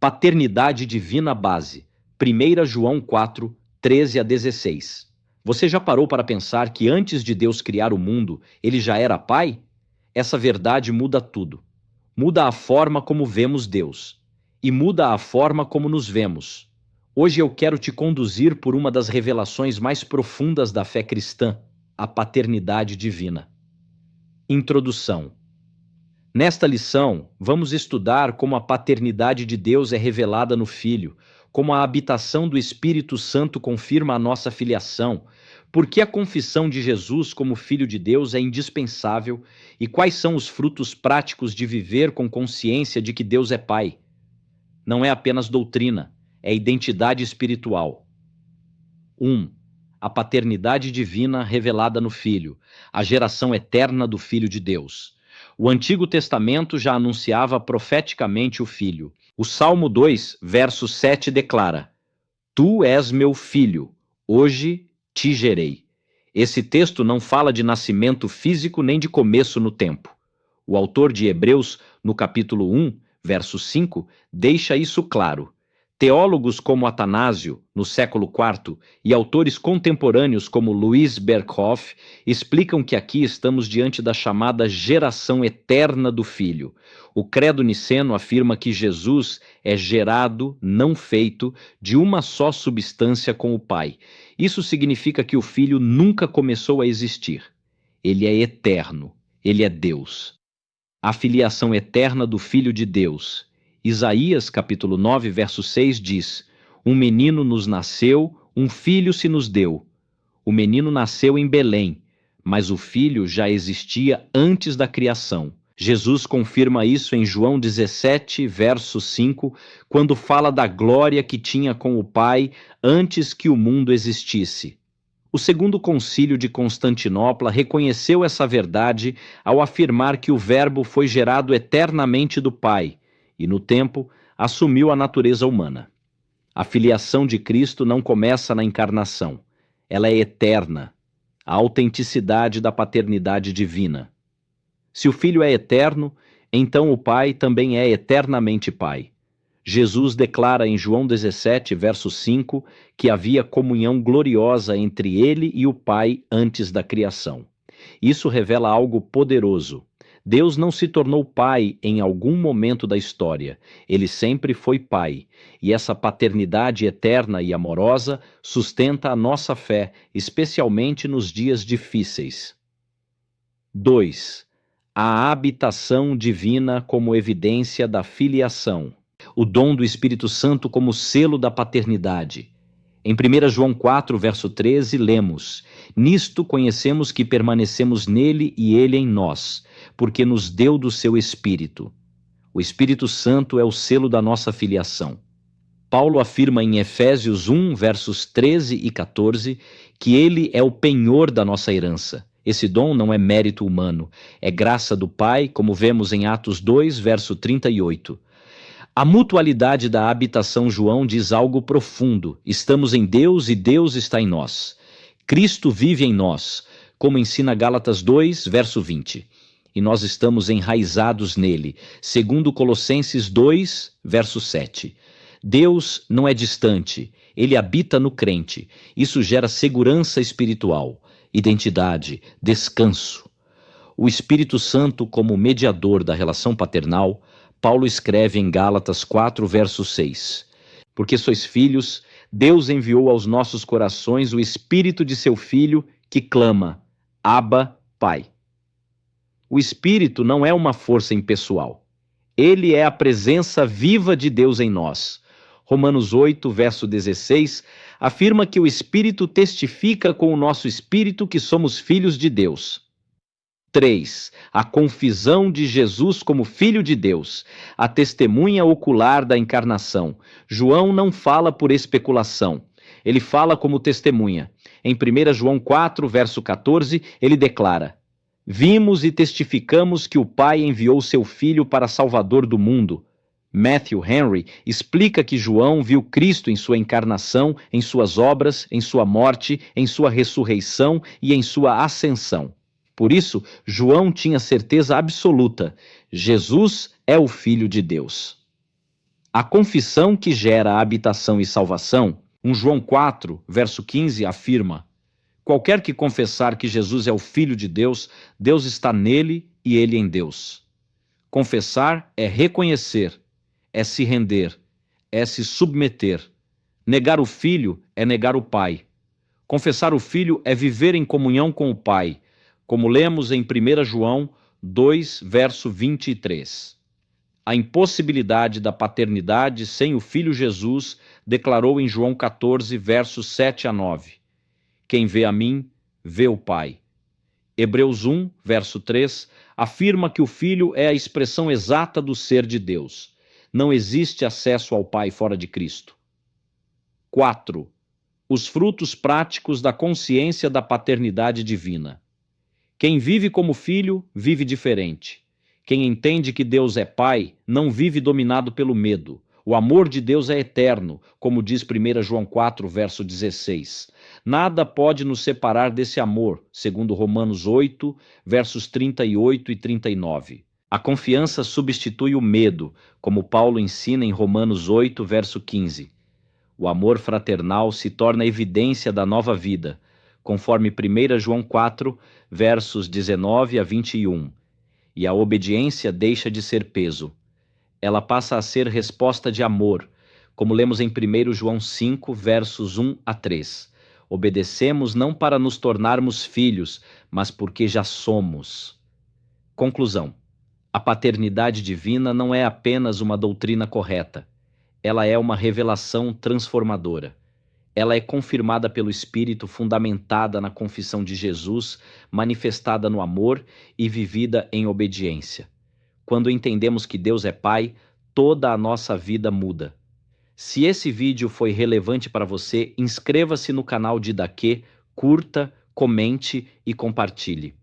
Paternidade divina base. 1 João 4, 13 a 16. Você já parou para pensar que antes de Deus criar o mundo, ele já era pai? Essa verdade muda tudo. Muda a forma como vemos Deus. E muda a forma como nos vemos. Hoje eu quero te conduzir por uma das revelações mais profundas da fé cristã, a paternidade divina. Introdução. Nesta lição, vamos estudar como a paternidade de Deus é revelada no Filho, como a habitação do Espírito Santo confirma a nossa filiação, por que a confissão de Jesus como Filho de Deus é indispensável e quais são os frutos práticos de viver com consciência de que Deus é Pai. Não é apenas doutrina, é identidade espiritual. 1. A paternidade divina revelada no Filho, a geração eterna do Filho de Deus. O Antigo Testamento já anunciava profeticamente o Filho. O Salmo 2, verso 7 declara: Tu és meu filho, hoje te gerei. Esse texto não fala de nascimento físico nem de começo no tempo. O autor de Hebreus, no capítulo 1, verso 5, deixa isso claro. Teólogos como Atanásio, no século IV, e autores contemporâneos como Louis Berkhoff explicam que aqui estamos diante da chamada geração eterna do Filho. O credo niceno afirma que Jesus é gerado, não feito, de uma só substância com o Pai. Isso significa que o Filho nunca começou a existir. Ele é eterno, ele é Deus. A filiação eterna do Filho de Deus. Isaías, capítulo 9, verso 6 diz: Um menino nos nasceu, um filho se nos deu. O menino nasceu em Belém, mas o filho já existia antes da criação. Jesus confirma isso em João 17, verso 5, quando fala da glória que tinha com o Pai antes que o mundo existisse. O Segundo Concílio de Constantinopla reconheceu essa verdade ao afirmar que o Verbo foi gerado eternamente do Pai, e no tempo assumiu a natureza humana. A filiação de Cristo não começa na encarnação, ela é eterna, a autenticidade da paternidade divina. Se o Filho é eterno, então o Pai também é eternamente Pai. Jesus declara em João 17, verso 5, que havia comunhão gloriosa entre ele e o Pai antes da criação. Isso revela algo poderoso. Deus não se tornou pai em algum momento da história. Ele sempre foi pai. E essa paternidade eterna e amorosa sustenta a nossa fé, especialmente nos dias difíceis. 2. A habitação divina como evidência da filiação. O dom do Espírito Santo como selo da paternidade. Em 1 João 4, verso 13, lemos: Nisto conhecemos que permanecemos nele e ele em nós, porque nos deu do seu Espírito. O Espírito Santo é o selo da nossa filiação. Paulo afirma em Efésios 1, versos 13 e 14, que ele é o penhor da nossa herança. Esse dom não é mérito humano, é graça do Pai, como vemos em Atos 2, verso 38. A mutualidade da habitação João diz algo profundo. Estamos em Deus e Deus está em nós. Cristo vive em nós, como ensina Gálatas 2, verso 20. E nós estamos enraizados nele, segundo Colossenses 2, verso 7. Deus não é distante, ele habita no crente. Isso gera segurança espiritual, identidade, descanso. O Espírito Santo como mediador da relação paternal, Paulo escreve em Gálatas 4, verso 6. Porque sois filhos, Deus enviou aos nossos corações o Espírito de seu Filho que clama: Abba, Pai. O Espírito não é uma força impessoal. Ele é a presença viva de Deus em nós. Romanos 8, verso 16, afirma que o Espírito testifica com o nosso espírito que somos filhos de Deus. 3. A confissão de Jesus como Filho de Deus, a testemunha ocular da encarnação. João não fala por especulação, ele fala como testemunha. Em 1 João 4, verso 14, ele declara: Vimos e testificamos que o Pai enviou seu Filho para Salvador do mundo. Matthew Henry explica que João viu Cristo em sua encarnação, em suas obras, em sua morte, em sua ressurreição e em sua ascensão. Por isso, João tinha certeza absoluta: Jesus é o Filho de Deus. A confissão que gera habitação e salvação, 1 João 4, verso 15, afirma: qualquer que confessar que Jesus é o Filho de Deus, Deus está nele e ele em Deus. Confessar é reconhecer, é se render, é se submeter. Negar o Filho é negar o Pai. Confessar o Filho é viver em comunhão com o Pai, como lemos em 1 João 2, verso 23. A impossibilidade da paternidade sem o Filho Jesus declarou em João 14, versos 7 a 9. Quem vê a mim, vê o Pai. Hebreus 1, verso 3, afirma que o Filho é a expressão exata do ser de Deus. Não existe acesso ao Pai fora de Cristo. 4. Os frutos práticos da consciência da paternidade divina. Quem vive como filho, vive diferente. Quem entende que Deus é Pai, não vive dominado pelo medo. O amor de Deus é eterno, como diz 1 João 4, verso 16. Nada pode nos separar desse amor, segundo Romanos 8, versos 38 e 39. A confiança substitui o medo, como Paulo ensina em Romanos 8, verso 15. O amor fraternal se torna evidência da nova vida, conforme 1 João 4, versos 19 a 21. E a obediência deixa de ser peso. Ela passa a ser resposta de amor, como lemos em 1 João 5, versos 1 a 3. Obedecemos não para nos tornarmos filhos, mas porque já somos. Conclusão: a paternidade divina não é apenas uma doutrina correta. Ela é uma revelação transformadora. Ela é confirmada pelo Espírito, fundamentada na confissão de Jesus, manifestada no amor e vivida em obediência. Quando entendemos que Deus é Pai, toda a nossa vida muda. Se esse vídeo foi relevante para você, inscreva-se no canal de Daquê, curta, comente e compartilhe.